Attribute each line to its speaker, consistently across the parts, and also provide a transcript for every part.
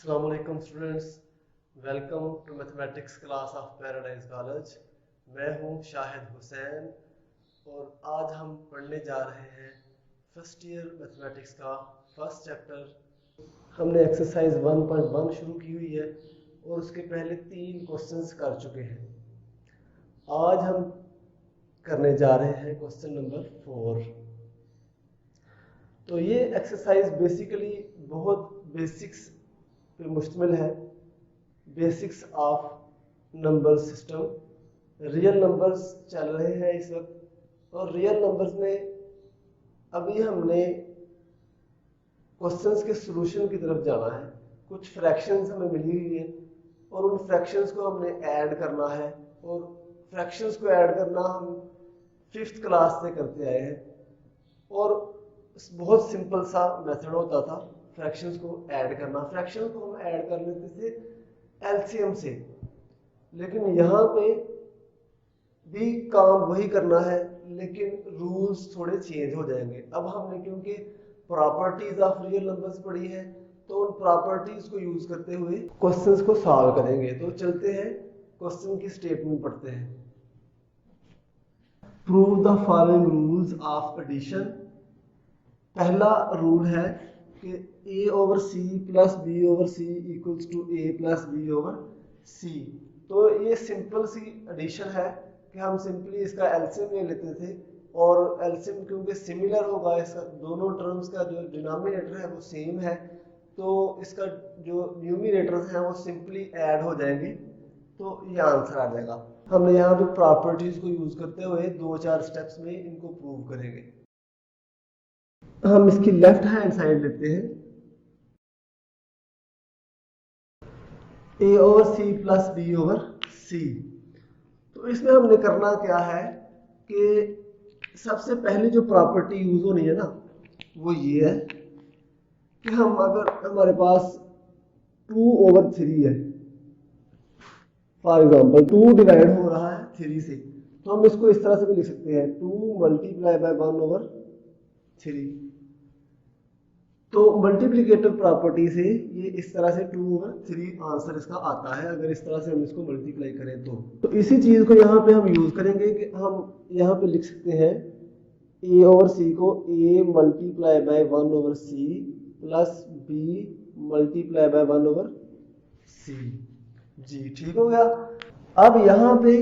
Speaker 1: Assalamu alaikum students, welcome to mathematics class of Paradise College. मैं हूं शाहिद हुसैन और आज हम पढ़ने जा रहे हैं फर्स्ट ईयर मैथमेटिक्स का फर्स्ट चैप्टर। हमने एक्सरसाइज 1.1 शुरू की हुई है और उसके पहले 3 क्वेश्चंस कर चुके हैं। आज हम करने जा रहे हैं क्वेश्चन नंबर 4। तो ये एक्सरसाइज बेसिकली बहुत बेसिक्स पे मुश्तमिल है, basics of number system. Real numbers चल रहे हैं इस वक्त और रियल नंबर्स में अभी हमने क्वेश्चंस के सॉल्यूशन की तरफ जाना है। कुछ फ्रैक्शंस हमें मिली हुई है और उन फ्रैक्शंस को हमने ऐड करना है और फ्रैक्शंस को ऐड करना हम 5th क्लास से करते आए हैं और बहुत सिंपल सा मेथड होता था फ्रैक्शंस को ऐड करना। फ्रैक्शंस को हम ऐड कर लेते थे एलसीएम से, लेकिन यहाँ पे भी काम वही करना है लेकिन रूल्स थोड़े चेंज हो जाएंगे। अब हमने क्योंकि प्रॉपर्टीज ऑफ रियल नंबर्स पढ़ी है तो उन प्रॉपर्टीज को यूज करते हुए क्वेश्चंस को सॉल्व करेंगे। तो चलते हैं क्वेश्चन की स्टेटमेंट पढ़ते हैं। Prove the following rules of addition. पहला रूल है कि a over c plus b over c equals to a plus b over c। तो ये सिंपल सी एडिशन है कि हम सिंपली इसका एलसीएम ले लेते थे और एलसीएम क्योंकि सिमिलर होगा, इसका दोनों टर्म्स का जो डिनोमिनेटर है वो सेम है तो इसका जो न्यूमिनेटर्स हैं वो सिंपली ऐड हो जाएंगे तो ये आंसर आ जाएगा। हमने यहाँ पे प्रॉपर्टीज को यूज करते हुए 2-4 स्टेप्स में इनको प्रूव करेंगे। हम इसकी लेफ्ट हैंड साइड लेते हैं a over c plus b over c। तो इसमें हमने करना क्या है कि सबसे पहले जो प्रॉपर्टी यूज होनी है ना वो ये है कि हम अगर हमारे पास 2 ओवर 3 है, फॉर एग्जांपल 2 डिवाइड हो रहा है 3 से, तो हम इसको इस तरह से भी लिख सकते हैं 2 मल्टीप्लाई बाय 1 ओवर 3। तो मल्टीप्लिकेटिव प्रॉपर्टी से ये इस तरह से 2 ओवर 3 आंसर इसका आता है अगर इस तरह से हम इसको मल्टीप्लाई करें तो इसी चीज को यहाँ पे हम यूज करेंगे कि हम यहाँ पे लिख सकते हैं a ओवर c को a multiply by 1 over c plus b multiply by 1 over c। जी ठीक हो गया। अब यहाँ पे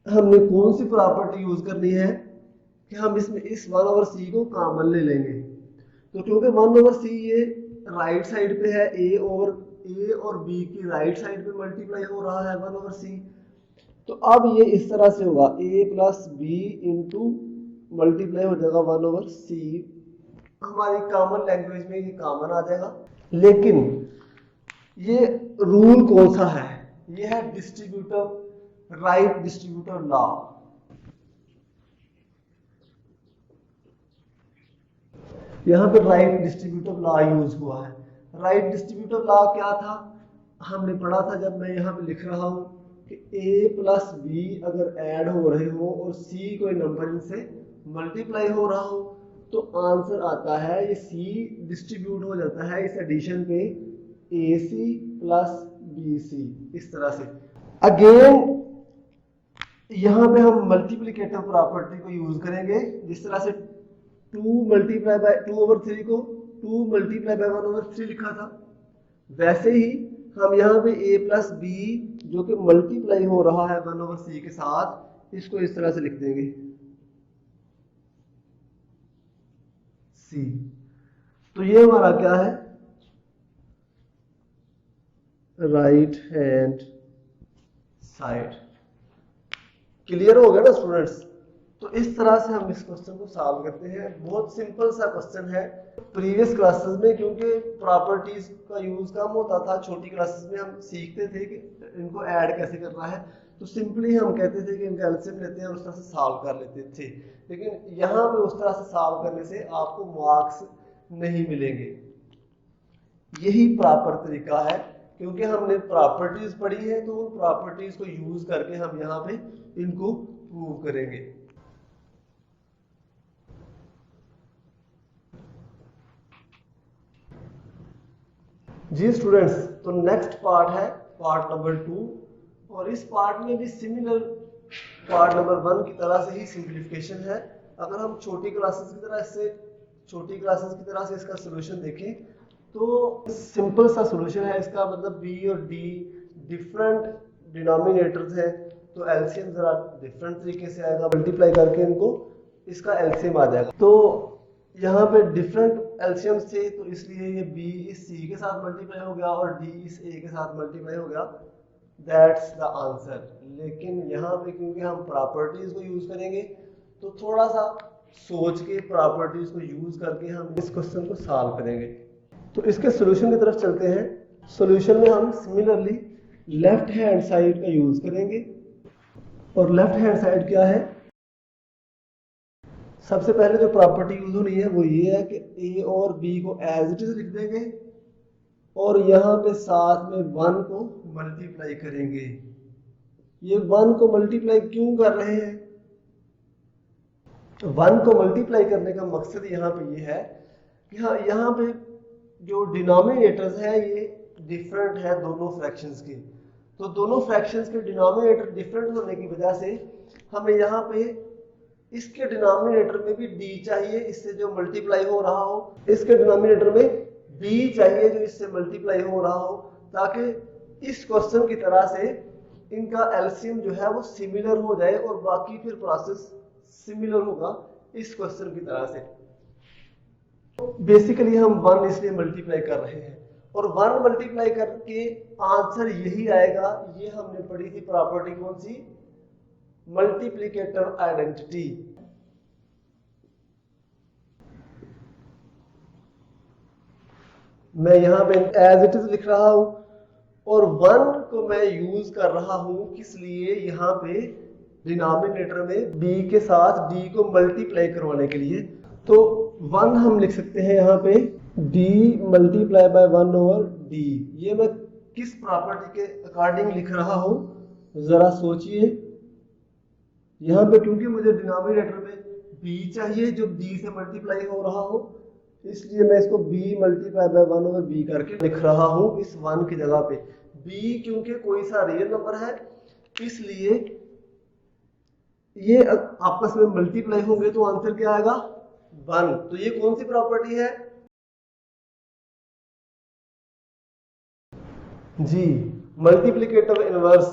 Speaker 1: हमने कौन सी प्रॉपर्टी यूज करनी है कि हम इसमें इस 1 ओवर c को कॉमन ले लेंगे। तो क्योंकि 1 ओवर c ये राइट साइड पे है, a और b की राइट साइड पे मल्टीप्लाई हो रहा है 1 ओवर c, तो अब ये इस तरह से होगा a plus b into multiply हो जाएगा 1 ओवर c। हमारी कॉमन लैंग्वेज में ये कॉमन आ जाएगा। लेकिन ये रूल कौन सा है? ये है डिस्ट्रीब्यूटिव राइट डिस्ट्रीब्यूटिव लॉ। यहाँ पे राइट डिस्ट्रीब्यूटिव लॉ यूज हुआ है। राइट डिस्ट्रीब्यूटिव लॉ क्या था हमने पढ़ा था जब मैं यहाँ पे लिख रहा हूँ कि a प्लस b अगर ऐड हो रहे हो और c कोई नंबर इनसे मल्टीप्लाई हो रहा हो तो आंसर आता है ये c डिस्ट्रीब्यूट हो जाता है इस एडिशन पे ac प्लस bc इस तरह से। अगेन यहाँ पे हम मल्टीप्लिकेटिव प्रॉपर्टी को यूज करेंगे जिस तरह से 2 मल्टीप्लाई बाय 2 ओवर 3 को 2 मल्टीप्लाई बाय 1 ओवर 3 लिखा था, वैसे ही हम यहाँ पे a प्लस b जो कि मल्टीप्लाई हो रहा है 1 ओवर c के साथ इसको इस तरह से लिख देंगे c। तो ये हमारा क्या है राइट हैंड साइड। क्लियर हो गया ना स्टूडेंट्स? तो इस तरह से हम इस क्वेश्चन को सॉल्व करते हैं। बहुत सिंपल सा क्वेश्चन है। प्रीवियस क्लासेस में क्योंकि प्रॉपर्टीज का यूज कम होता था, छोटी क्लासेस में हम सीखते थे कि इनको ऐड कैसे करना है, तो सिंपली हम कहते थे कि इनका एलसीएम लेते हैं और उस तरह से सॉल्व कर लेते थे। लेकिन यहाँ पे उस तरह से सॉल्व करने से आपको मार्क्स नहीं मिलेंगे। यही प्रॉपर तरीका है क्योंकि हमने प्रॉपर्टीज पढ़ी है तो उन प्रॉपर्टीज को यूज करके हम यहाँ पे इनको प्रूव करेंगे। जी स्टूडेंट्स, तो नेक्स्ट पार्ट है पार्ट नंबर 2, और इस पार्ट में भी सिमिलर पार्ट नंबर 1 की तरह से ही सिंप्लीफिकेशन है। अगर हम छोटी क्लासेस की तरह से इसका सोल्यूशन देखें तो सिंपल सा सोल्यूशन है इसका, मतलब b और d डिफरेंट डिनोमिनेटर्स हैं, तो एलसीएम जरा डिफरेंट तरीके से आएगा, मल्टीप्लाई करके इनको इसका एलसीएम आ जाएगा। तो यहाँ पे डिफरेंट एलसीएम्स थे, तो इसलिए ये b इस c के साथ मल्टीप्लाई हो गया और d इस a के साथ मल्टीप्लाई हो गया, दैट्स द आंसर। लेकिन यहाँ पे क्योंकि हम प्रॉपर्टीज को यूज करेंगे तो थोड़ा सा सोच के प्रॉपर्टीज को यूज करके हम इस क्वेश्चन को सॉल्व करेंगे। तो इसके सॉल्यूशन की तरफ चलते हैं। सॉल्यूशन में हम सिमिलरली लेफ्ट हैंड साइड का यूज करेंगे, और लेफ्ट हैंड साइड क्या है, सबसे पहले जो प्रॉपर्टी यूज होनी है वो ये है कि a और b को एज इट इज लिख देंगे और यहाँ पे साथ में 1 को मल्टीप्लाई करेंगे। ये 1 को मल्टीप्लाई क्यों कर रहे हैं? 1 को मल्टीप्लाई करने का मकसद यहाँ पे ये है कि हाँ, यहाँ पे जो डिनोमिनेटर्स है ये डिफरेंट है दोनों फ्रैक्शंस के, तो दोनों फ्रैक्शंस के डिनोमिनेटर डिफरेंट होने की वजह से हमें यहाँ पे इसके डिनोमिनेटर में भी d चाहिए, इससे जो मल्टीप्लाई हो रहा हो, इसके डिनोमिनेटर में b चाहिए जो इससे मल्टीप्लाई हो रहा हो, ताकि इस क्वेश्चन की तरह से इनका एलसीएम जो है वो सिमिलर हो जाए और बाकी फिर प्रोसेस सिमिलर होगा इस क्वेश्चन की तरह से। बेसिकली हम 1 इसलिए मल्टीप्लाई कर रहे हैं, और 1 मल्टीप्लाई करके आंसर यही आएगा। ये हमने पढ़ी थी प्रॉपर्टी कौन सी, मल्टीप्लिकेटर आइडेंटिटी। मैं यहाँ पे एज इट इज लिख रहा हूं और 1 को मैं यूज कर रहा हूं किस लिए, यहाँ पे डिनोमिनेटर में b के साथ d को मल्टीप्लाई करवाने के लिए। तो 1 हम लिख सकते हैं यहाँ पे d multiply by 1 over d। ये मैं किस प्रॉपर्टी के अकॉर्डिंग लिख रहा हूं जरा सोचिए। यहाँ पे क्योंकि मुझे डिनोमिनेटर में b चाहिए जो d से मल्टीप्लाई हो रहा हो, इसलिए मैं इसको b multiply by 1 over b करके लिख रहा हूं इस 1 की जगह पे। b क्योंकि कोई सा रियल नंबर है इसलिए ये आपस में मल्टीप्लाई होंगे तो आंसर क्या आएगा, 1। तो ये कौन सी प्रॉपर्टी है जी, मल्टीप्लिकेटिव इनवर्स।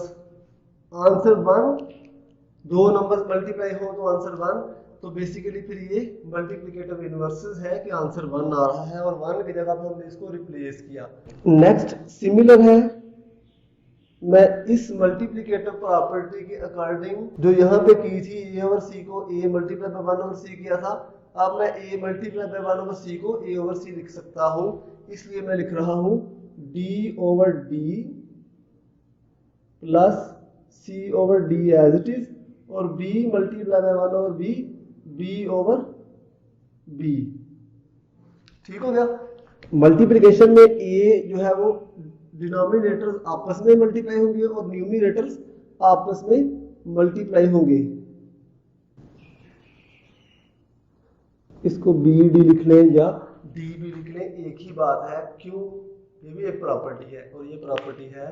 Speaker 1: आंसर 1, दो नंबर्स मल्टीप्लाई हो तो आंसर 1, तो बेसिकली फिर ये मल्टीप्लिकेटिव इनवर्सेस है कि आंसर 1 आ रहा है और 1 की जगह पे हमने इसको रिप्लेस किया। नेक्स्ट सिमिलर है, मैं इस मल्टीप्लिकेटिव प्रॉपर्टी के अकॉर्डिंग जो यहाँ पे की थी a ओवर c को a multiply by 1 over c किया था, अब मैं a multiply by 1 over c को a ओवर c लिख सकता हूँ, इसलिए मैं लिख रहा हूँ d over d plus c over d as it is, और b multiply by 1 over b over b। ठीक हो गया। मल्टीप्लिकेशन में a जो है वो डिनोमिनेटर्स आपस में मल्टीप्लाई होंगे और न्यूमरेटर्स आपस में मल्टीप्लाई होंगे। इसको बी डी लिख लें या डी भी लिख लें, एक ही बात है। क्यों? ये भी एक प्रॉपर्टी है और ये प्रॉपर्टी है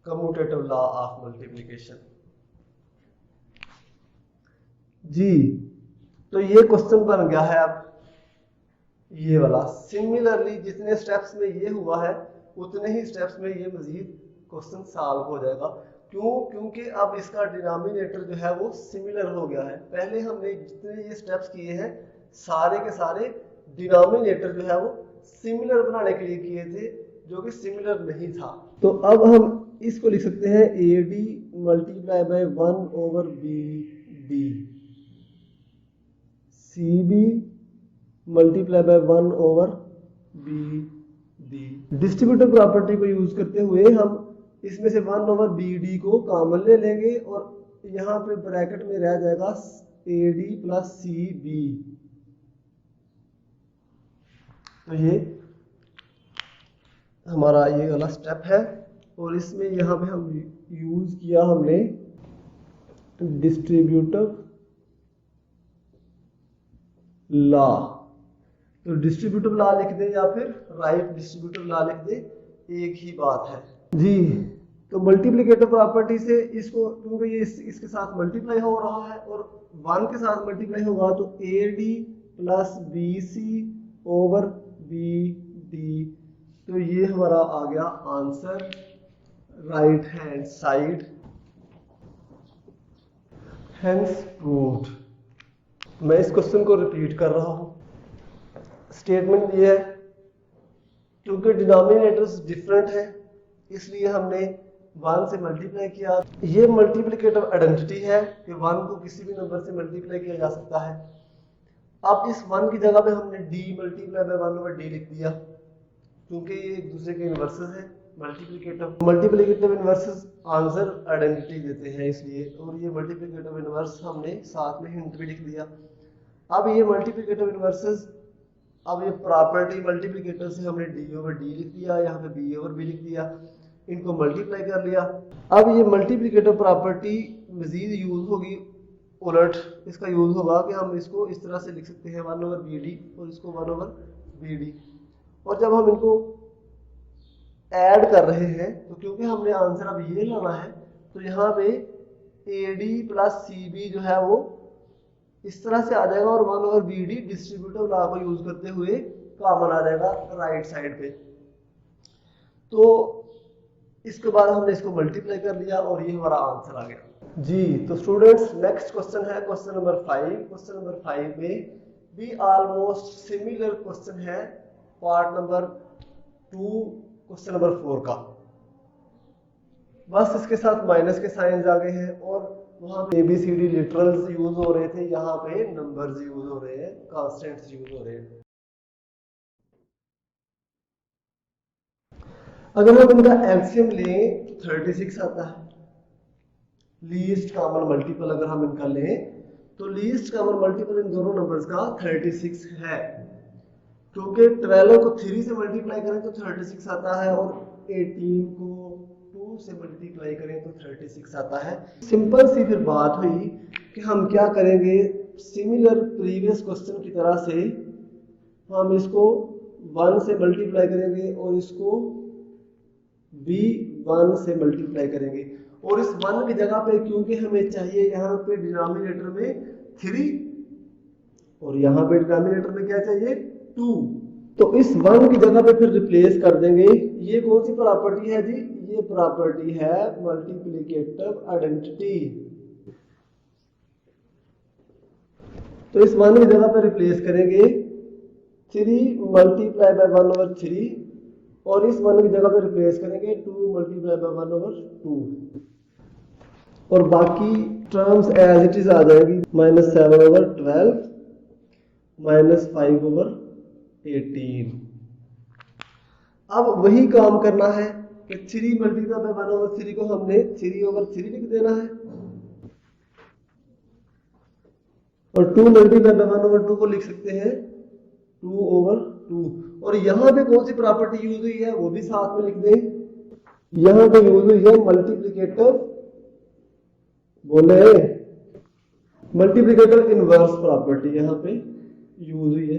Speaker 1: कम्यूटेटिव लॉ ऑफ मल्टीप्लिकेशन। जी, तो ये क्वेश्चन बन गया है अब ये वाला। सिमिलरली जितने स्टेप्स में ये हुआ है उतने ही स्टेप्स में ये मजीद क्वेश्चन सॉल्व हो जाएगा। क्यों? क्योंकि अब इसका डिनोमिनेटर जो है वो सिमिलर हो गया है। पहले हमने जितने ये स्टेप्स किए हैं सारे के सारे डिनोमिनेटर जो है वो सिमिलर बनाने के लिए किए थे, जो कि सिमिलर नहीं था। तो अब हम इसको लिख सकते हैं AD multiply by 1 over BD, CB multiply by 1 over BD। Distributive property को यूज करते हुए हम इसमें से 1 ओवर BD को कॉमन ले लेंगे और यहाँ पे ब्रैकेट में रह जाएगा AD प्लस CB। तो ये हमारा ये वाला स्टेप है और इसमें यहाँ पे हम यूज किया हमने डिस्ट्रीब्यूटिव लॉ। तो डिस्ट्रीब्यूटिव लॉ लिख दे या फिर राइट डिस्ट्रीब्यूटिव लॉ लिख दे, एक ही बात है जी। तो मल्टीप्लिकेटिव प्रॉपर्टी से इसको, क्योंकि ये इसके साथ मल्टीप्लाई हो रहा है और 1 के साथ मल्टीप्लाई होगा, तो AD plus BC over BD, तो ये हमारा आ गया answer right hand side, hence proved. मैं इस क्वेश्चन को रिपीट कर रहा हूं। स्टेटमेंट ये है, क्योंकि डिनोमिनेटर्स डिफरेंट है इसलिए हमने 1 से मल्टीप्लाई किया। ये मल्टीप्लिकेटिव आइडेंटिटी है कि 1 को किसी भी नंबर से मल्टीप्लाई किया जा सकता है। अब इस 1 की जगह पे हमने d multiply by 1 over d लिख दिया, क्योंकि ये एक दूसरे के इन्वर्सेस है। मल्टीप्लिकेटिव इन्वर्सेस आंसर आइडेंटिटी देते हैं इसलिए, और ये मल्टीप्लिकेटिव इन्वर्स हमने साथ में हिंट भी लिख दिया। अब ये मल्टीप्लिकेटिव इन्वर्सेस, अब ये प्रॉपर्टी मल्टीप्लिकेटर से हमने d ओवर d लिख दिया, यहाँ पे b ओवर b लिख दिया, इनको मल्टीप्लाई कर लिया। अब ये मल्टीप्लिकेटिव प्रॉपर्टी मजीद यूज होगी, उलट इसका यूज होगा कि हम इसको इस तरह से लिख सकते हैं 1 ओवर bd और इसको 1 ओवर bd। और जब हम इनको ऐड कर रहे हैं तो क्योंकि हमने आंसर अब ये लाना है, तो यहाँ पे AD प्लस CB जो है वो इस तरह से आ जाएगा और 1 ओवर BD डिस्ट्रीब्यूटिव लॉ को यूज करते हुए कॉमन आ जाएगा राइट साइड पे। तो इसके बाद हमने इसको मल्टीप्लाई कर लिया और ये हमारा आंसर आ गया जी। तो स्टूडेंट्स, नेक्स्ट क्वेश्चन है क्वेश्चन नंबर 5। क्वेश्चन नंबर 5 में भी ऑलमोस्ट सिमिलर क्वेश्चन है, पार्ट नंबर 2 क्वेश्चन नंबर 4 का। बस इसके साथ माइनस के साइंस आ गए हैं और वहां पे ABCD लिटरल्स यूज हो रहे थे, यहाँ पे नंबर्स यूज हो रहे हैं, कांस्टेंट्स यूज हो रहे हैं। अगर हम इनका एलसीएम लें तो 36 आता है। लीस्ट कॉमन मल्टीपल अगर हम इनका लें तो लीस्ट कॉमन मल्टीपल इन दोनों नंबर्स का 36 है, क्योंकि 12 को 3 से मल्टीप्लाई करें तो 36 आता है और 18 को 2 से मल्टीप्लाई करें तो 36 आता है। सिंपल सी फिर बात हुई कि हम क्या करेंगे, सिमिलर प्रीवियस क्वेश्चन की तरह से हम इसको 1 से मल्टीप्लाई करेंगे और इसको भी 1 से मल्टीप्लाई करेंगे, और इस 1 की जगह पे क्योंकि हमें चाहिए यहाँ पे डिनोमिनेटर में 3 और यहाँ पे डिनोमिनेटर में क्या चाहिए 2, तो इस 1 की जगह पे फिर रिप्लेस कर देंगे। ये कौन सी प्रॉपर्टी है जी, ये प्रॉपर्टी है मल्टीप्लिकेटिव आइडेंटिटी। तो इस 1 की जगह पे रिप्लेस करेंगे 3 मल्टीप्लाई बाय 1 ओवर 3 और इस 1 की जगह पे रिप्लेस करेंगे 2 मल्टीप्लाई बाय 1 ओवर 2 और बाकी टर्म्स एज इट इज आ जाएगी -7 ओवर 12 -5 ओवर 18। अब वही काम करना है कि 3 मल्टीप्लाई बाय 1 ओवर 3 को हमने 3 ओवर 3 लिख देना है और 2 मल्टीप्लाई बाय 1 ओवर 2 को लिख सकते हैं 2 ओवर 2। और यहाँ पे कौन सी प्रॉपर्टी यूज हुई है वो भी साथ में लिख दें। यहाँ पे यूज हुई है मल्टीप्लिकेटिव, बोले मल्टीप्लिकेटिव इनवर्स प्रॉपर्टी यहाँ पे यूज हुई है,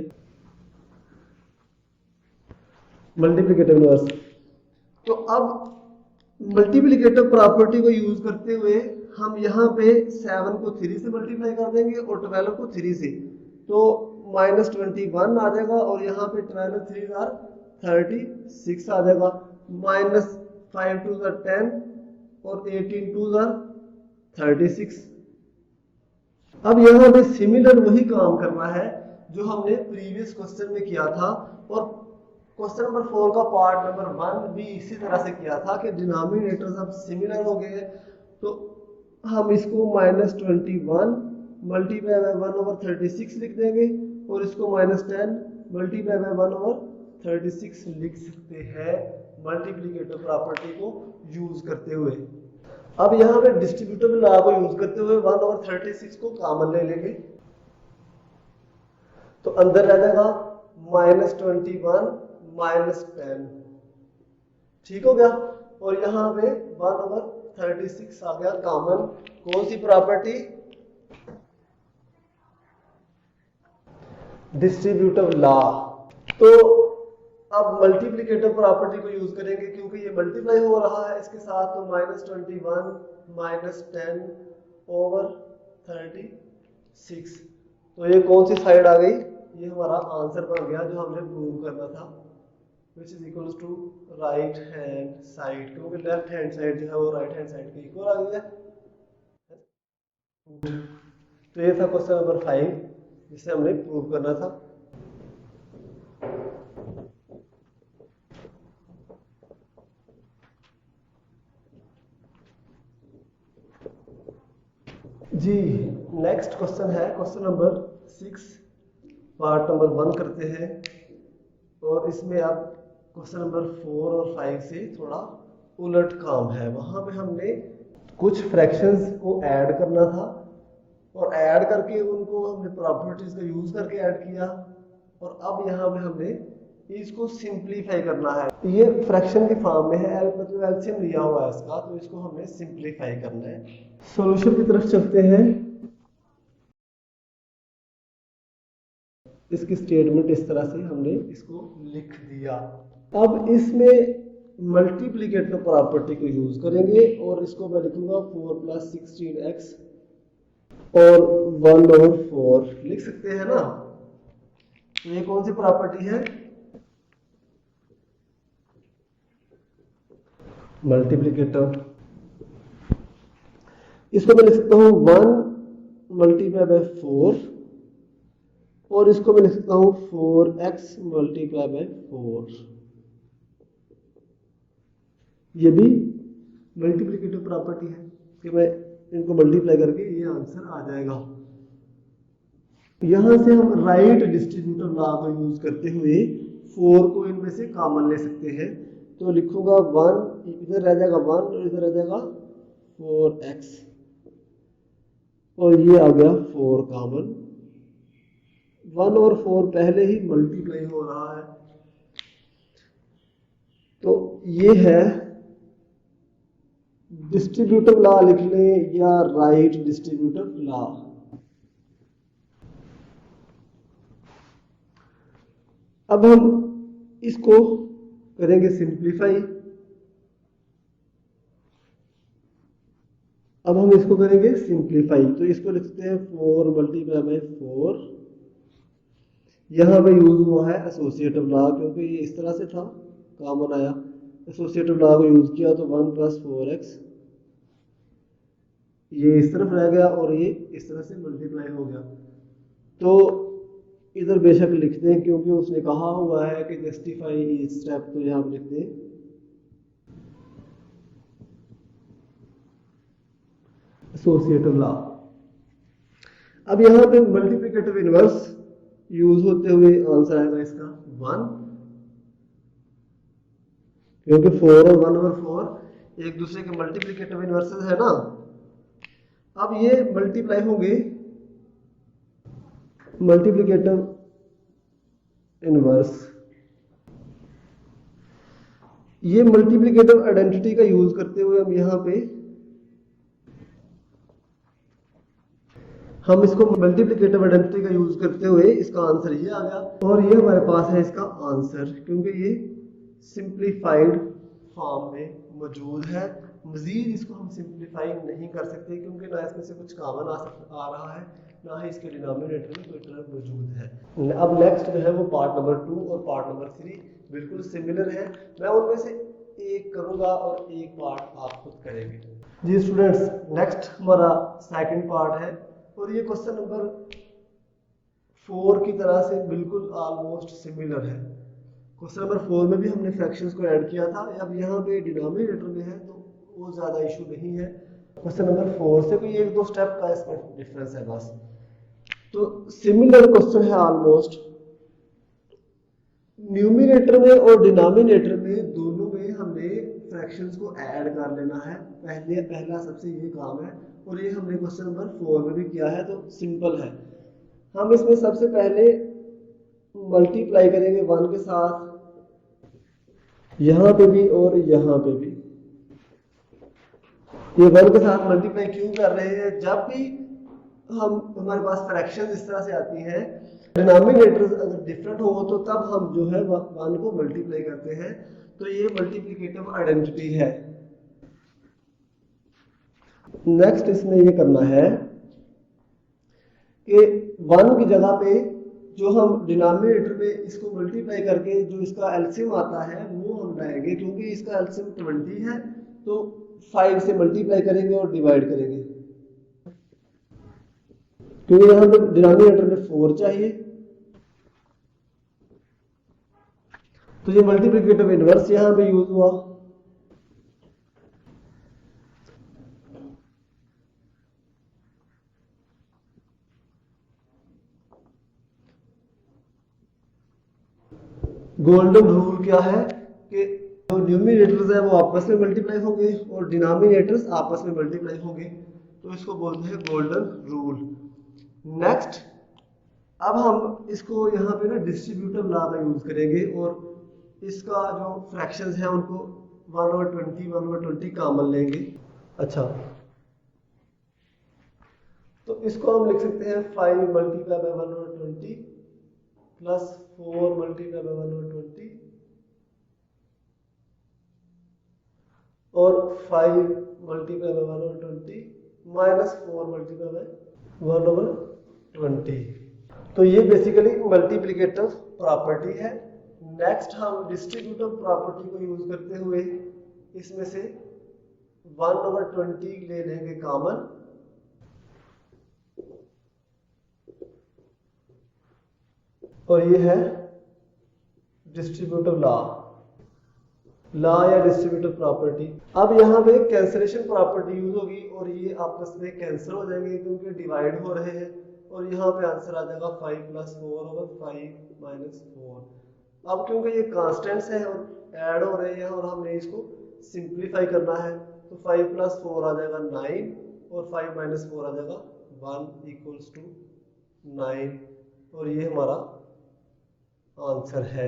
Speaker 1: मल्टीप्लिकेटिव इनवर्स। तो अब मल्टीप्लिकेटिव प्रॉपर्टी को यूज करते हुए हम यहाँ पे 7 को 3 से मल्टीप्लाई कर देंगे और 12 को 3 से, तो -21 आ जाएगा और यहाँ पे 12 3 आर 36 आ जाएगा, -5 2 आर 10 और 18 2 आर 36। अब यहाँ पे सिमिलर वही काम करना है जो हमने प्रीवियस क्वेश्चन में किया था और क्वेश्चन नंबर 4 का पार्ट नंबर 1 भी इसी तरह से किया था कि डिनोमिनेटर्स अब सिमिलर हो गए हैं, तो हम इसको -21 मल्टीप्लाई बाय 1 ओवर 36 लिख देंगे और इसको -10 मल्टीप्लाई बाय 1 ओवर 36 लिख सकते हैं मल्टीप्लिकेटिव प्रॉपर्टी को यूज करते हुए। अब यहाँ पे डिस्ट्रीब्यूटिव लॉ को यूज करते हुए 1 ओवर 36 को कॉमन ले लेंगे, तो अंदर रह जाएगा -21 -10, ठीक हो गया। और यहाँ पे 1 ओवर 36 आ गया कॉमन। कौन सी प्रॉपर्टी, डिस्ट्रीब्यूटिव लॉ। तो अब मल्टीप्लिकेटिव प्रॉपर्टी को यूज करेंगे क्योंकि ये मल्टीप्लाई हो रहा है इसके साथ, तो -21 -10 ओवर 36। तो ये कौन सी साइड आ गई? ये हमारा आंसर बन गया जो हमने प्रूव करना था, which is equal to right hand side, क्योंकि लेफ्ट हैंड साइड जो है वो राइट हैंड साइड के इक्वल आ गई है। तो ये था क्वेश्चन नंबर 5 जिसे हमने प्रूव करना था। जी नेक्स्ट क्वेश्चन है क्वेश्चन नंबर 6, पार्ट नंबर 1 करते हैं। और इसमें अब क्वेश्चन नंबर 4 और 5 से थोड़ा उलट काम है। वहां पे हमने कुछ फ्रैक्शंस को ऐड करना था और ऐड करके उनको हमने प्रॉपर्टीज का यूज करके ऐड किया, और अब यहाँ पे हमने इसको सिंप्लीफाई करना है। ये फ्रैक्शन की फॉर्म में है, मतलब एलसीएम लिया हुआ है इसका, तो इसको हमने सिंप्लीफाई करना है। सॉल्यूशन की तरफ चलते हैं। इसकी स्टेटमेंट इस तरह से हमने इसको लिख दिया। अब इसमें मल्टीप्लिकेटिव प्रॉपर्टी को यूज करेंगे और इसको मैं लिखूंगा 4 + 16x और 1/4 लिख सकते हैं ना। तो ये कौन सी प्रॉपर्टी है? मल्टीप्लिकेटिव। इसको मैं लिख सकता हूं 1 × 4 और इसको मैं लिख सकता हूं 4x × 4। ये भी मल्टीप्लिकेटिव प्रॉपर्टी है कि मैं इनको मल्टीप्लाई करके ये आंसर आ जाएगा। यहां से हम राइट डिस्ट्रीब्यूटिव लॉ का यूज करते हुए 4 को इनमें से कॉमन ले सकते हैं। तो लिखूंगा 1, इधर रह जाएगा 1 और इधर रह जाएगा 4x, और ये आ गया 4 कॉमन। 1 और 4 पहले ही मल्टीप्लाई हो रहा है, तो ये है डिस्ट्रीब्यूटिव लॉ लिख लें या राइट डिस्ट्रीब्यूटिव लॉ। अब हम इसको करेंगे सिंप्लीफाई। अब हम इसको करेंगे सिंप्लीफाई, तो इसको लिखते हैं 4 × 4। यहां पे यूज हुआ है एसोसिएटिव लॉ, क्योंकि ये इस तरह से था, कॉमन आया, एसोसिएटिव लॉ को यूज किया तो 1 + 4x, ये इस तरफ रह गया और ये इस तरह से मल्टीप्लाई हो गया। तो इधर बेशक लिखते हैं क्योंकि उसने कहा हुआ है कि जस्टिफाई ईच स्टेप, तो यहां पर लिखते हैं एसोसिएटिव लॉ। अब यहां पे मल्टीप्लिकेटिव इनवर्स यूज होते हुए आंसर आएगा इसका 1, क्योंकि 4 और 1/4 एक दूसरे के मल्टीप्लिकेटिव इनवर्सेस है ना। अब ये मल्टीप्लाई होंगे, मल्टीप्लिकेटिव इनवर्स, ये मल्टीप्लिकेटिव आइडेंटिटी का यूज करते हुए हम यहां पे हम इसको मल्टीप्लिकेटिव आइडेंटिटी का यूज करते हुए इसका आंसर ये आ गया, और ये हमारे पास है इसका आंसर, क्योंकि ये सिंप्लीफाइड फॉर्म में मौजूद है। मजीद इसको हम सिंप्लीफाई नहीं कर सकते क्योंकि ना इसमें से कुछ कॉमन आ रहा है, ना ही इसके डिनोमिनेटर में कोई टर्म मौजूद है। अब नेक्स्ट जो है वो पार्ट नंबर 2 और पार्ट नंबर 3 बिल्कुल सिमिलर है। मैं उनमें से एक करूंगा और एक पार्ट आप खुद करेंगे। जी स्टूडेंट्स, नेक्स्ट हमारा सेकंड पार्ट है और ये क्वेश्चन नंबर 4 की तरह से बिल्कुल ऑलमोस्ट सिमिलर है। क्वेश्चन नंबर 4 में भी हमने फ्रैक्शंस को ऐड किया था, अब यहाँ पे डिनोमिनेटर में है तो वो ज़्यादा इशू नहीं है। क्वेश्चन नंबर 4 से कोई 1-2 स्टेप का इसमें डिफरेंस है बस। तो सिमिलर क्वेश्चन है ऑलमोस्ट। न्यूमिनेटर में और डिनोमिनेटर में दोनों में हमने फ्रैक्शंस को ऐड कर लेना है। पहला सबसे ये काम है और ये हमने क्वेश्चन नंबर 4 में भी किया है, तो सिंपल है। हम इसमें सबसे पहले मल्टीप्लाई करेंगे 1 के साथ, यहां पे भी और यहां पे भी। ये 1 के साथ मल्टीप्लाई क्यों कर रहे हैं? जब भी हमारे पास फ्रैक्शंस इस तरह से आती हैं डिनोमिनेटर्स अगर डिफरेंट हो तो तब हम जो है 1 को मल्टीप्लाई करते हैं, तो ये मल्टीप्लिकेटिव आइडेंटिटी है। नेक्स्ट इसमें ये करना है कि 1 की जगह पे जो हम डिनोमिनेटर में इसको मल्टीप्लाई करके जो इसका एलसीएम आता है वो हम लाएंगे, क्योंकि इसका एलसीएम 20 है तो 5 से मल्टीप्लाई करेंगे और डिवाइड करेंगे, क्योंकि यहाँ पे डिनोमिनेटर में 4 चाहिए। तो ये मल्टीप्लिकेटिव इनवर्स यहाँ पे यूज हुआ। गोल्डन रूल क्या है कि जो न्यूमिनेटर्स है वो आपस में मल्टीप्लाई होंगे और डिनोमिनेटर्स आपस में मल्टीप्लाई होंगे, तो इसको बोलते हैं गोल्डन रूल। नेक्स्ट अब हम इसको यहाँ पे ना डिस्ट्रीब्यूटिव लॉ का यूज करेंगे और इसका जो फ्रैक्शंस हैं उनको 1/20 कॉमन लेंगे। अच्छा, तो इसको हम लिख सकते हैं 5 multiply by 1/20 plus 4 multiply by 1/20 और 5 multiply by 1/20 minus 4 multiply by 1/20। तो ये बेसिकली मल्टीप्लिकेटिव प्रॉपर्टी है। नेक्स्ट हम डिस्ट्रीब्यूटिव प्रॉपर्टी को यूज करते हुए इसमें से 1/20 ले लेंगे कॉमन, और ये है डिस्ट्रीब्यूटिव लॉ या डिस्ट्रीब्यूटिव प्रॉपर्टी। अब यहाँ पे कैंसलेशन प्रॉपर्टी यूज होगी और ये आपस में कैंसिल हो जाएंगे क्योंकि डिवाइड हो रहे हैं, और यहाँ पे आंसर आ जाएगा 5 + 4/5 - 4। अब क्योंकि ये कांस्टेंट्स हैं और ऐड हो रहे हैं और हमने इसको सिंप्लीफाई करना है, तो 5 + 4 आ जाएगा 9 और 5 - 4 आ जाएगा 1 = 9, और ये हमारा आंसर है।